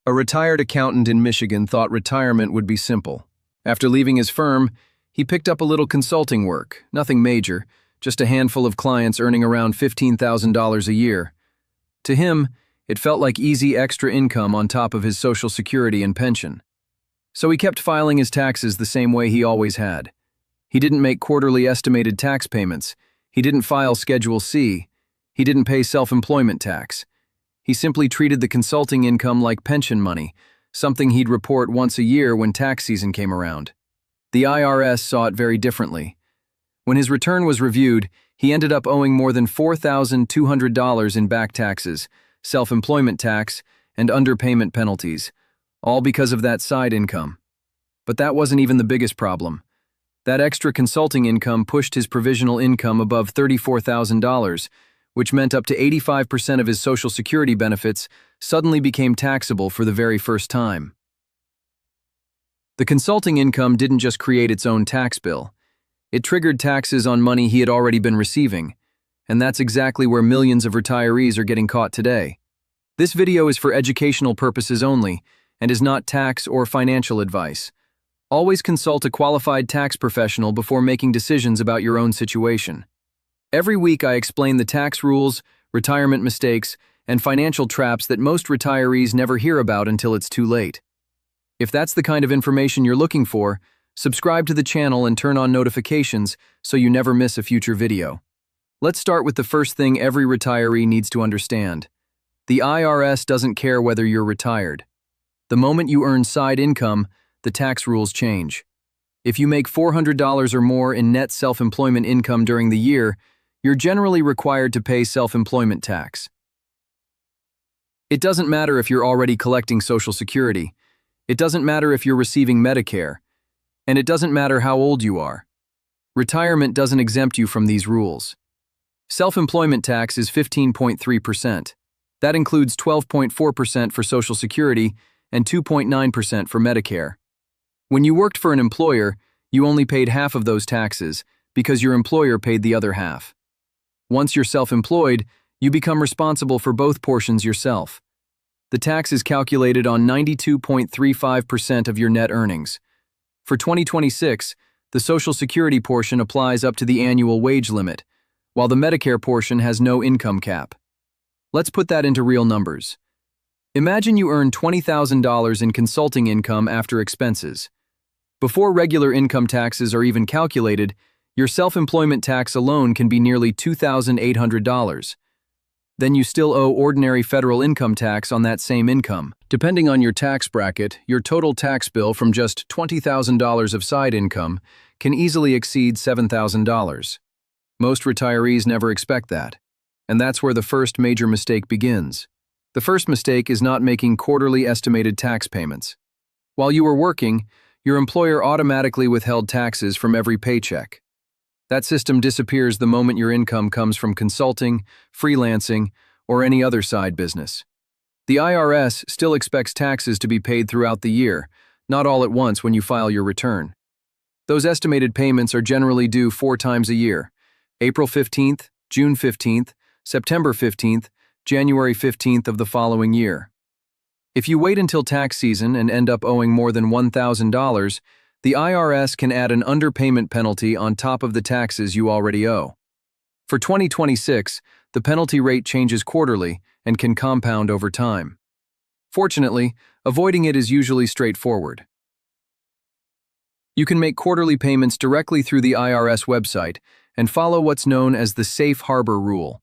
A retired accountant in Michigan thought retirement would be simple. After leaving his firm, he picked up a little consulting work, nothing major, just a handful of clients earning around $15,000 a year. To him, it felt like easy extra income on top of his Social Security and pension. So he kept filing his taxes the same way he always had. He didn't make quarterly estimated tax payments. He didn't file Schedule C. He didn't pay self-employment tax. He simply treated the consulting income like pension money, something he'd report once a year when tax season came around. The IRS saw it very differently. When his return was reviewed, he ended up owing more than $4,200 in back taxes, self-employment tax, and underpayment penalties, all because of that side income. But that wasn't even the biggest problem. That extra consulting income pushed his provisional income above $34,000, which meant up to 85% of his Social Security benefits suddenly became taxable for the very first time. The consulting income didn't just create its own tax bill. It triggered taxes on money he had already been receiving, and that's exactly where millions of retirees are getting caught today. This video is for educational purposes only and is not tax or financial advice. Always consult a qualified tax professional before making decisions about your own situation. Every week I explain the tax rules, retirement mistakes, and financial traps that most retirees never hear about until it's too late. If that's the kind of information you're looking for, subscribe to the channel and turn on notifications so you never miss a future video. Let's start with the first thing every retiree needs to understand. The IRS doesn't care whether you're retired. The moment you earn side income, the tax rules change. If you make $400 or more in net self-employment income during the year, you're generally required to pay self-employment tax. It doesn't matter if you're already collecting Social Security. It doesn't matter if you're receiving Medicare. And it doesn't matter how old you are. Retirement doesn't exempt you from these rules. Self-employment tax is 15.3%. That includes 12.4% for Social Security and 2.9% for Medicare. When you worked for an employer, you only paid half of those taxes because your employer paid the other half. Once you're self-employed, you become responsible for both portions yourself. The tax is calculated on 92.35% of your net earnings. For 2026, the Social Security portion applies up to the annual wage limit, while the Medicare portion has no income cap. Let's put that into real numbers. Imagine you earn $20,000 in consulting income after expenses. Before regular income taxes are even calculated, your self-employment tax alone can be nearly $2,800. Then you still owe ordinary federal income tax on that same income. Depending on your tax bracket, your total tax bill from just $20,000 of side income can easily exceed $7,000. Most retirees never expect that, and that's where the first major mistake begins. The first mistake is not making quarterly estimated tax payments. While you were working, your employer automatically withheld taxes from every paycheck. That system disappears the moment your income comes from consulting, freelancing, or any other side business. The IRS still expects taxes to be paid throughout the year, not all at once when you file your return. Those estimated payments are generally due 4 times a year: April 15th, June 15th, September 15th, January 15th of the following year. If you wait until tax season and end up owing more than $1,000, the IRS can add an underpayment penalty on top of the taxes you already owe. For 2026, the penalty rate changes quarterly and can compound over time. Fortunately, avoiding it is usually straightforward. You can make quarterly payments directly through the IRS website and follow what's known as the safe harbor rule.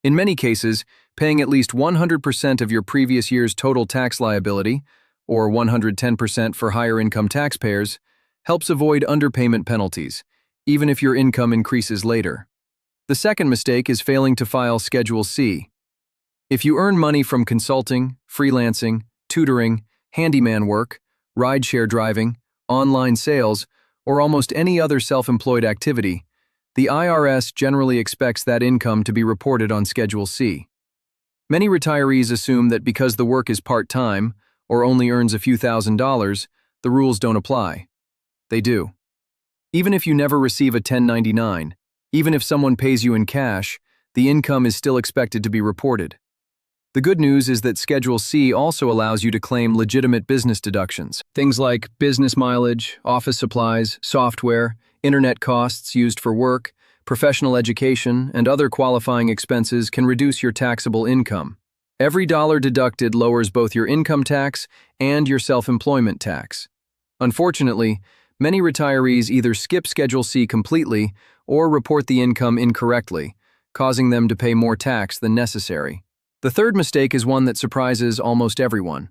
In many cases, paying at least 100% of your previous year's total tax liability, or 110% for higher income taxpayers, helps avoid underpayment penalties, even if your income increases later. The second mistake is failing to file Schedule C. If you earn money from consulting, freelancing, tutoring, handyman work, rideshare driving, online sales, or almost any other self-employed activity, the IRS generally expects that income to be reported on Schedule C. Many retirees assume that because the work is part-time or only earns a few $1,000s, the rules don't apply. They do. Even if you never receive a 1099, even if someone pays you in cash, the income is still expected to be reported. The good news is that Schedule C also allows you to claim legitimate business deductions. Things like business mileage, office supplies, software, internet costs used for work, professional education, and other qualifying expenses can reduce your taxable income. Every dollar deducted lowers both your income tax and your self-employment tax. Unfortunately, many retirees either skip Schedule C completely or report the income incorrectly, causing them to pay more tax than necessary. The third mistake is one that surprises almost everyone: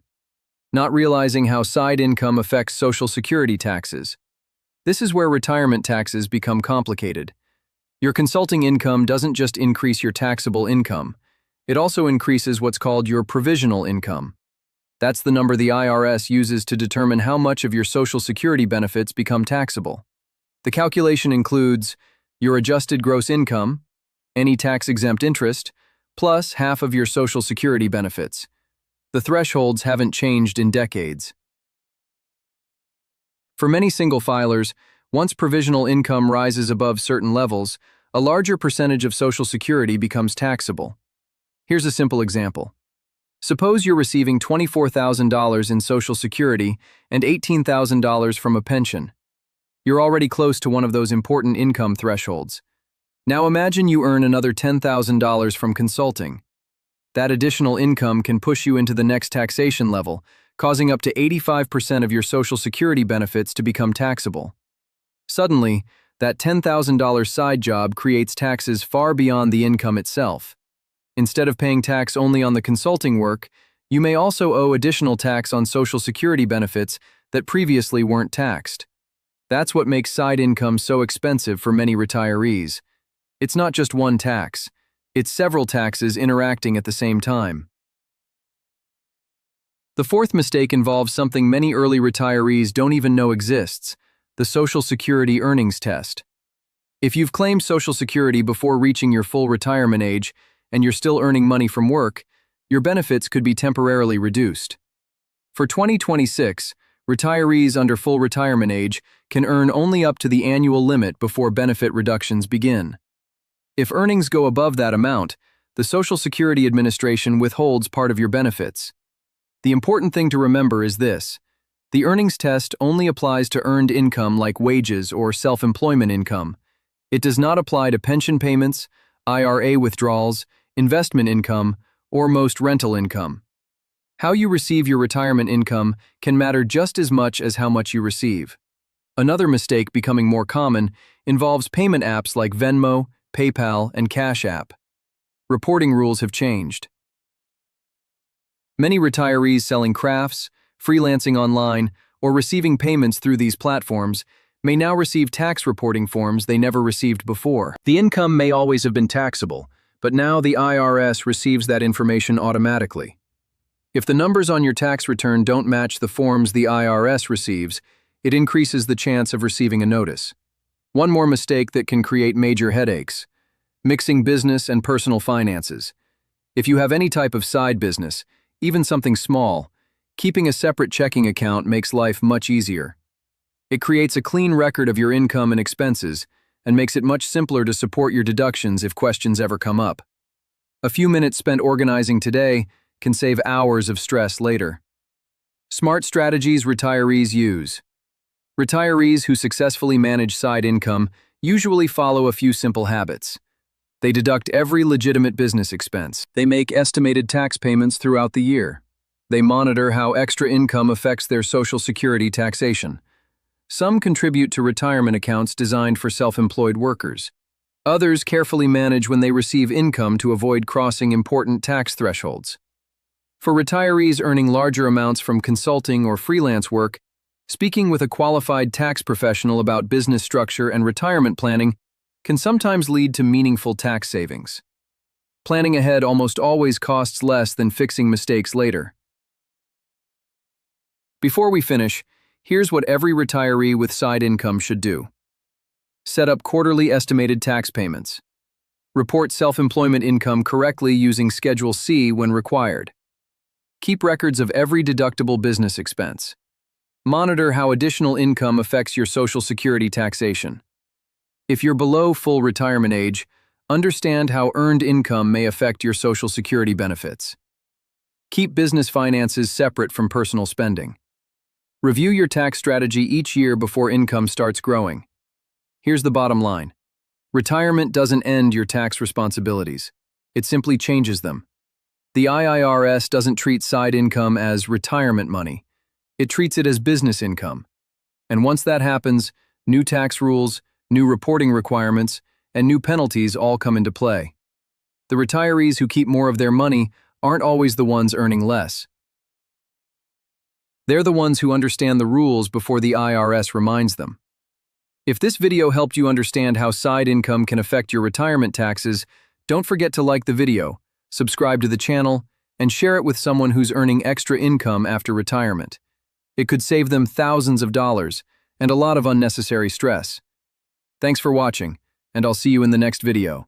not realizing how side income affects Social Security taxes. This is where retirement taxes become complicated. Your consulting income doesn't just increase your taxable income, it also increases what's called your provisional income. That's the number the IRS uses to determine how much of your Social Security benefits become taxable. The calculation includes your adjusted gross income, any tax-exempt interest, plus half of your Social Security benefits. The thresholds haven't changed in decades. For many single filers, once provisional income rises above certain levels, a larger percentage of Social Security becomes taxable. Here's a simple example. Suppose you're receiving $24,000 in Social Security and $18,000 from a pension. You're already close to one of those important income thresholds. Now imagine you earn another $10,000 from consulting. That additional income can push you into the next taxation level, causing up to 85% of your Social Security benefits to become taxable. Suddenly, that $10,000 side job creates taxes far beyond the income itself. Instead of paying tax only on the consulting work, you may also owe additional tax on Social Security benefits that previously weren't taxed. That's what makes side income so expensive for many retirees. It's not just one tax, it's several taxes interacting at the same time. The fourth mistake involves something many early retirees don't even know exists: the Social Security earnings test. If you've claimed Social Security before reaching your full retirement age and you're still earning money from work, your benefits could be temporarily reduced. For 2026, retirees under full retirement age can earn only up to the annual limit before benefit reductions begin. If earnings go above that amount, the Social Security Administration withholds part of your benefits. The important thing to remember is this: the earnings test only applies to earned income like wages or self-employment income. It does not apply to pension payments, IRA withdrawals, investment income, or most rental income. How you receive your retirement income can matter just as much as how much you receive. Another mistake becoming more common involves payment apps like Venmo, PayPal, and Cash App. Reporting rules have changed. Many retirees selling crafts, freelancing online, or receiving payments through these platforms may now receive tax reporting forms they never received before. The income may always have been taxable, but now the IRS receives that information automatically. If the numbers on your tax return don't match the forms the IRS receives, it increases the chance of receiving a notice. One more mistake that can create major headaches: mixing business and personal finances. If you have any type of side business, even something small, keeping a separate checking account makes life much easier. It creates a clean record of your income and expenses and makes it much simpler to support your deductions if questions ever come up. A few minutes spent organizing today can save hours of stress later. Smart strategies retirees use. Retirees who successfully manage side income usually follow a few simple habits. They deduct every legitimate business expense. They make estimated tax payments throughout the year. They monitor how extra income affects their Social Security taxation. Some contribute to retirement accounts designed for self-employed workers. Others carefully manage when they receive income to avoid crossing important tax thresholds. For retirees earning larger amounts from consulting or freelance work, speaking with a qualified tax professional about business structure and retirement planning can sometimes lead to meaningful tax savings. Planning ahead almost always costs less than fixing mistakes later. Before we finish, here's what every retiree with side income should do. Set up quarterly estimated tax payments. Report self-employment income correctly using Schedule C when required. Keep records of every deductible business expense. Monitor how additional income affects your Social Security taxation. If you're below full retirement age, understand how earned income may affect your Social Security benefits. Keep business finances separate from personal spending. Review your tax strategy each year before income starts growing. Here's the bottom line. Retirement doesn't end your tax responsibilities. It simply changes them. The IRS doesn't treat side income as retirement money. It treats it as business income. And once that happens, new tax rules, new reporting requirements, and new penalties all come into play. The retirees who keep more of their money aren't always the ones earning less. They're the ones who understand the rules before the IRS reminds them. If this video helped you understand how side income can affect your retirement taxes, don't forget to like the video, subscribe to the channel, and share it with someone who's earning extra income after retirement. It could save them thousands of dollars and a lot of unnecessary stress. Thanks for watching, and I'll see you in the next video.